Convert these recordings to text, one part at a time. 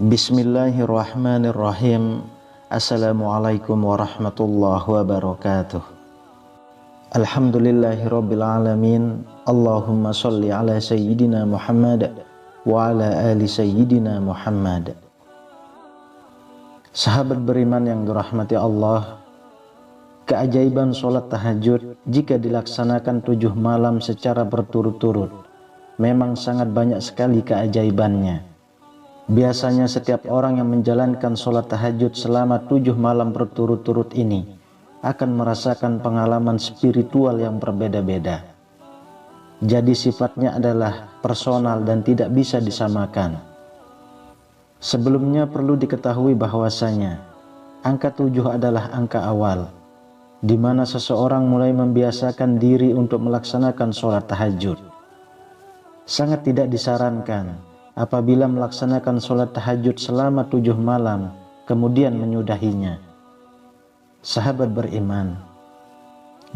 Bismillahirrahmanirrahim. Assalamualaikum warahmatullahi wabarakatuh. Alhamdulillahirabbil alamin. Allahumma shalli ala sayyidina Muhammad wa ala ali sayyidina Muhammad. Sahabat beriman yang dirahmati Allah, keajaiban sholat tahajud jika dilaksanakan 7 malam secara berturut-turut memang sangat banyak sekali keajaibannya. Biasanya setiap orang yang menjalankan sholat tahajud selama 7 malam berturut-turut ini akan merasakan pengalaman spiritual yang berbeda-beda. Jadi sifatnya adalah personal dan tidak bisa disamakan. Sebelumnya perlu diketahui bahwasanya angka 7 adalah angka awal, di mana seseorang mulai membiasakan diri untuk melaksanakan sholat tahajud. Sangat tidak disarankan apabila melaksanakan sholat tahajud selama 7 malam kemudian menyudahinya. Sahabat beriman,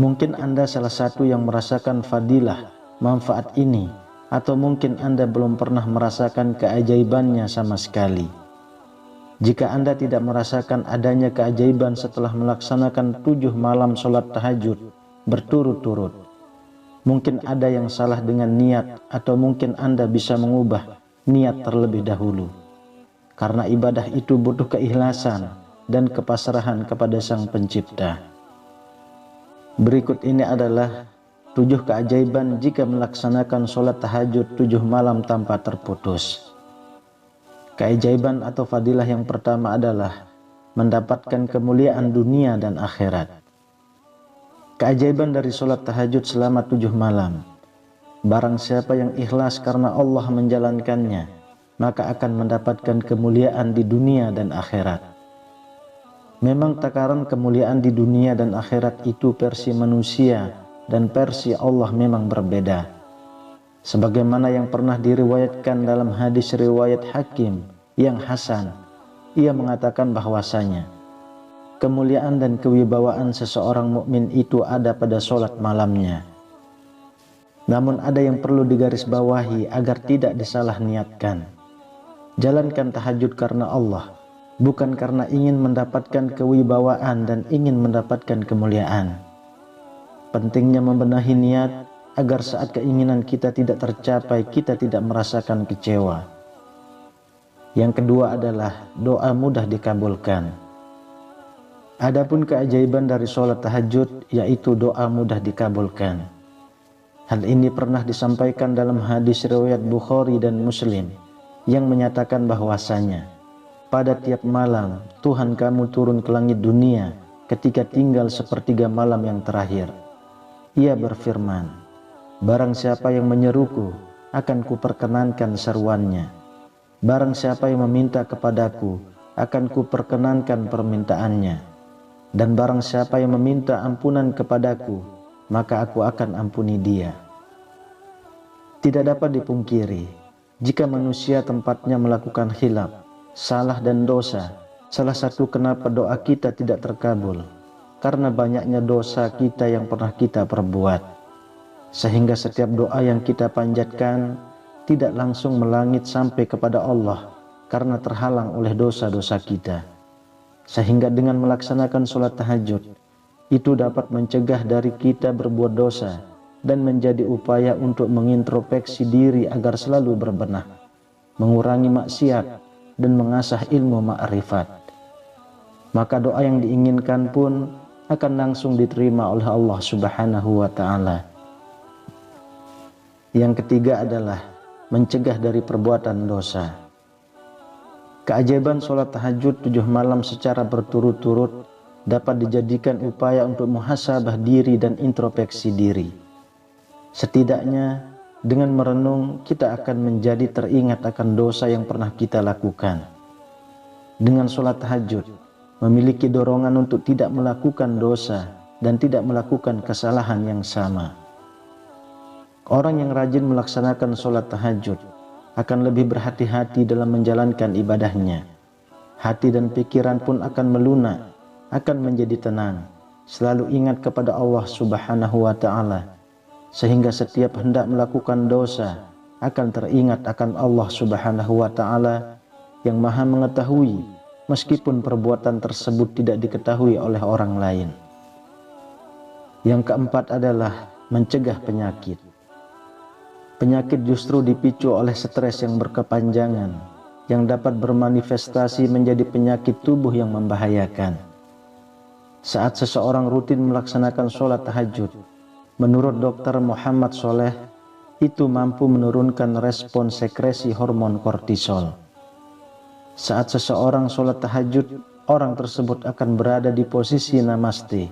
mungkin Anda salah satu yang merasakan fadilah manfaat ini, atau mungkin Anda belum pernah merasakan keajaibannya sama sekali. Jika Anda tidak merasakan adanya keajaiban setelah melaksanakan 7 malam sholat tahajud berturut-turut, mungkin ada yang salah dengan niat, atau mungkin Anda bisa mengubah niat terlebih dahulu, karena ibadah itu butuh keikhlasan dan kepasrahan kepada Sang Pencipta. Berikut ini adalah 7 keajaiban jika melaksanakan sholat tahajud 7 malam tanpa terputus. Keajaiban atau fadilah yang pertama adalah mendapatkan kemuliaan dunia dan akhirat. Keajaiban dari sholat tahajud selama 7 malam: barang siapa yang ikhlas karena Allah menjalankannya, maka akan mendapatkan kemuliaan di dunia dan akhirat. Memang takaran kemuliaan di dunia dan akhirat itu versi manusia dan versi Allah memang berbeda. Sebagaimana yang pernah diriwayatkan dalam hadis riwayat Hakim yang hasan, ia mengatakan bahwasanya kemuliaan dan kewibawaan seseorang mukmin itu ada pada sholat malamnya. Namun ada yang perlu digarisbawahi agar tidak disalah niatkan. Jalankan tahajud karena Allah, bukan karena ingin mendapatkan kewibawaan dan ingin mendapatkan kemuliaan. Pentingnya membenahi niat agar saat keinginan kita tidak tercapai, kita tidak merasakan kecewa. Yang kedua adalah doa mudah dikabulkan. Adapun keajaiban dari sholat tahajud yaitu doa mudah dikabulkan. Hal ini pernah disampaikan dalam hadis riwayat Bukhari dan Muslim yang menyatakan bahwasanya pada tiap malam Tuhan kamu turun ke langit dunia ketika tinggal sepertiga malam yang terakhir. Ia berfirman, barang siapa yang menyeruku akan kuperkenankan seruannya. Barang siapa yang meminta kepadaku akan kuperkenankan permintaannya. Dan barang siapa yang meminta ampunan kepadaku, maka aku akan ampuni dia. Tidak dapat dipungkiri, jika manusia tempatnya melakukan khilaf, salah dan dosa, salah satu kenapa doa kita tidak terkabul, karena banyaknya dosa kita yang pernah kita perbuat. Sehingga setiap doa yang kita panjatkan tidak langsung melangit sampai kepada Allah, karena terhalang oleh dosa-dosa kita. Sehingga dengan melaksanakan sholat tahajud, itu dapat mencegah dari kita berbuat dosa dan menjadi upaya untuk mengintrospeksi diri agar selalu berbenah, mengurangi maksiat dan mengasah ilmu ma'rifat. Maka doa yang diinginkan pun akan langsung diterima oleh Allah Subhanahu wa ta'ala. Yang ketiga adalah mencegah dari perbuatan dosa. Keajaiban sholat tahajud 7 malam secara berturut-turut dapat dijadikan upaya untuk muhasabah diri dan introspeksi diri. Setidaknya dengan merenung kita akan menjadi teringat akan dosa yang pernah kita lakukan. Dengan sholat tahajud memiliki dorongan untuk tidak melakukan dosa dan tidak melakukan kesalahan yang sama. Orang yang rajin melaksanakan sholat tahajud akan lebih berhati-hati dalam menjalankan ibadahnya. Hati dan pikiran pun akan melunak, akan menjadi tenang, selalu ingat kepada Allah Subhanahu wa ta'ala, sehingga setiap hendak melakukan dosa akan teringat akan Allah Subhanahu wa ta'ala yang maha mengetahui, meskipun perbuatan tersebut tidak diketahui oleh orang lain. Yang keempat adalah mencegah penyakit. Penyakit justru dipicu oleh stres yang berkepanjangan, yang dapat bermanifestasi menjadi penyakit tubuh yang membahayakan. Saat seseorang rutin melaksanakan sholat tahajud, menurut Dr. Muhammad Soleh, itu mampu menurunkan respon sekresi hormon kortisol. Saat seseorang sholat tahajud, orang tersebut akan berada di posisi namaste,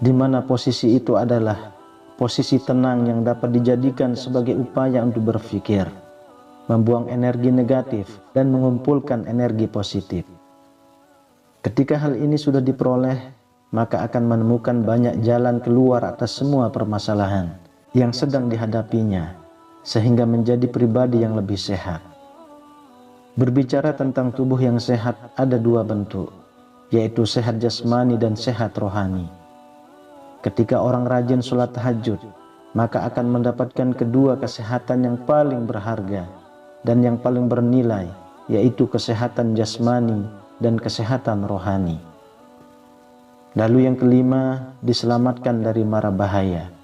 di mana posisi itu adalah posisi tenang yang dapat dijadikan sebagai upaya untuk berpikir, membuang energi negatif, dan mengumpulkan energi positif. Ketika hal ini sudah diperoleh, maka akan menemukan banyak jalan keluar atas semua permasalahan yang sedang dihadapinya, sehingga menjadi pribadi yang lebih sehat. Berbicara tentang tubuh yang sehat ada dua bentuk, yaitu sehat jasmani dan sehat rohani. Ketika orang rajin sholat tahajud, maka akan mendapatkan kedua kesehatan yang paling berharga dan yang paling bernilai, yaitu kesehatan jasmani dan kesehatan rohani. Lalu yang kelima, diselamatkan dari mara bahaya.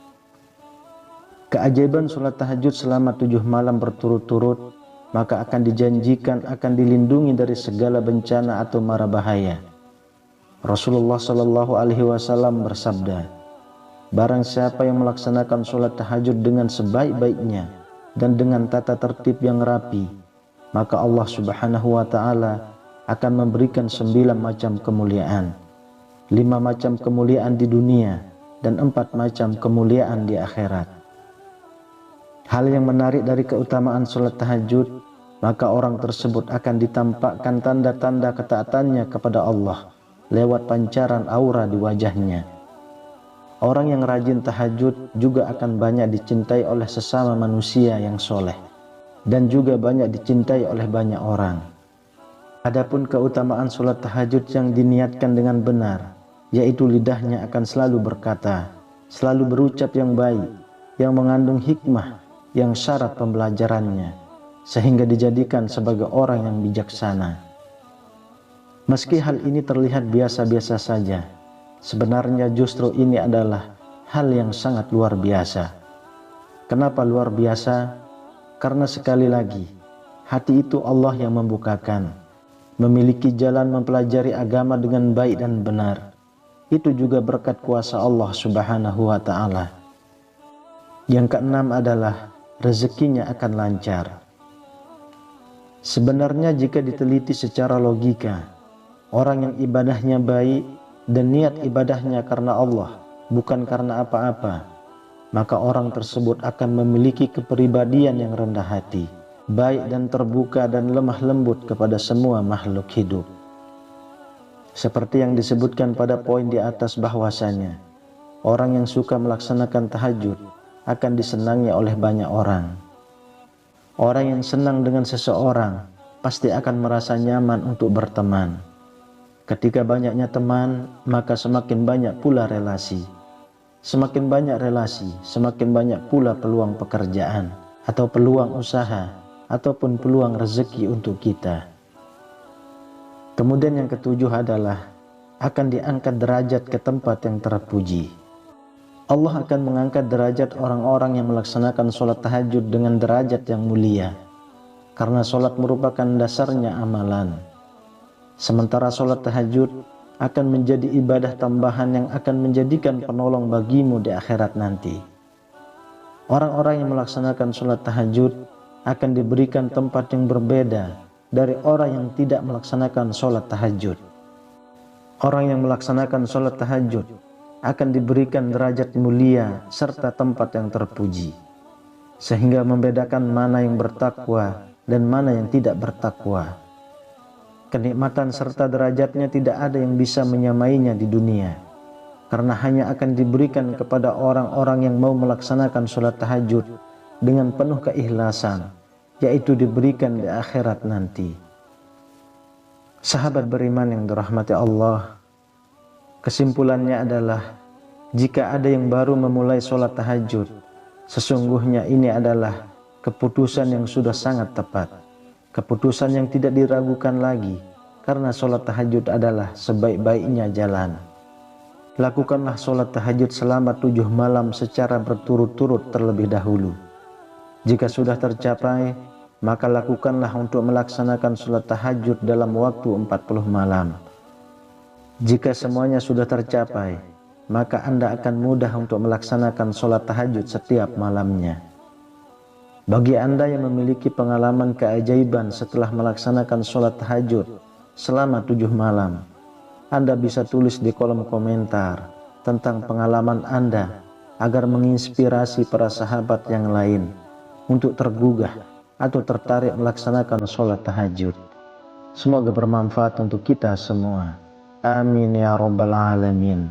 Keajaiban sholat tahajud selama 7 malam berturut-turut, maka akan dijanjikan akan dilindungi dari segala bencana atau mara bahaya. Rasulullah SAW bersabda, barang siapa yang melaksanakan sholat tahajud dengan sebaik-baiknya dan dengan tata tertib yang rapi, maka Allah Subhanahu wa Ta'ala akan memberikan 9 macam kemuliaan, 5 macam kemuliaan di dunia dan 4 macam kemuliaan di akhirat. Hal yang menarik dari keutamaan sholat tahajud, maka orang tersebut akan ditampakkan tanda-tanda ketaatannya kepada Allah lewat pancaran aura di wajahnya. Orang yang rajin tahajud juga akan banyak dicintai oleh sesama manusia yang soleh, dan juga banyak dicintai oleh banyak orang. Adapun keutamaan sholat tahajud yang diniatkan dengan benar, yaitu lidahnya akan selalu berkata, selalu berucap yang baik, yang mengandung hikmah, yang syarat pembelajarannya, sehingga dijadikan sebagai orang yang bijaksana. Meski hal ini terlihat biasa-biasa saja, sebenarnya justru ini adalah hal yang sangat luar biasa. Kenapa luar biasa? Karena sekali lagi, hati itu Allah yang membukakan. Memiliki jalan mempelajari agama dengan baik dan benar, itu juga berkat kuasa Allah Subhanahu wa Ta'ala. Yang keenam adalah rezekinya akan lancar. Sebenarnya jika diteliti secara logika, orang yang ibadahnya baik dan niat ibadahnya karena Allah, bukan karena apa-apa, maka orang tersebut akan memiliki kepribadian yang rendah hati, baik dan terbuka dan lemah lembut kepada semua makhluk hidup. Seperti yang disebutkan pada poin di atas bahwasanya, orang yang suka melaksanakan tahajud akan disenangi oleh banyak orang. Orang yang senang dengan seseorang pasti akan merasa nyaman untuk berteman. Ketika banyaknya teman, maka semakin banyak pula relasi. Semakin banyak relasi, semakin banyak pula peluang pekerjaan, atau peluang usaha, ataupun peluang rezeki untuk kita. Kemudian yang ketujuh adalah akan diangkat derajat ke tempat yang terpuji. Allah akan mengangkat derajat orang-orang yang melaksanakan sholat tahajud dengan derajat yang mulia, karena sholat merupakan dasarnya amalan. Sementara sholat tahajud akan menjadi ibadah tambahan yang akan menjadikan penolong bagimu di akhirat nanti. Orang-orang yang melaksanakan sholat tahajud akan diberikan tempat yang berbeda dari orang yang tidak melaksanakan sholat tahajud. Orang yang melaksanakan sholat tahajud akan diberikan derajat mulia serta tempat yang terpuji, sehingga membedakan mana yang bertakwa dan mana yang tidak bertakwa. Kenikmatan serta derajatnya tidak ada yang bisa menyamainya di dunia, karena hanya akan diberikan kepada orang-orang yang mau melaksanakan sholat tahajud dengan penuh keikhlasan, yaitu diberikan di akhirat nanti. Sahabat beriman yang dirahmati Allah, kesimpulannya adalah, jika ada yang baru memulai sholat tahajud, sesungguhnya ini adalah keputusan yang sudah sangat tepat. keputusan yang tidak diragukan lagi, karena sholat tahajud adalah sebaik-baiknya jalan. Lakukanlah sholat tahajud selama 7 malam secara berturut-turut terlebih dahulu. Jika sudah tercapai, maka lakukanlah untuk melaksanakan sholat tahajud dalam waktu 40 malam. Jika semuanya sudah tercapai, maka Anda akan mudah untuk melaksanakan sholat tahajud setiap malamnya. Bagi Anda yang memiliki pengalaman keajaiban setelah melaksanakan sholat tahajud selama 7 malam, Anda bisa tulis di kolom komentar tentang pengalaman Anda agar menginspirasi para sahabat yang lain untuk tergugah atau tertarik melaksanakan sholat tahajud. Semoga bermanfaat untuk kita semua. Amin ya rabbal alamin.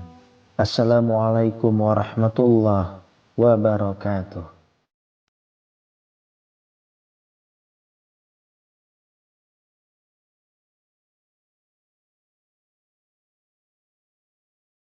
Assalamualaikum warahmatullahi wabarakatuh.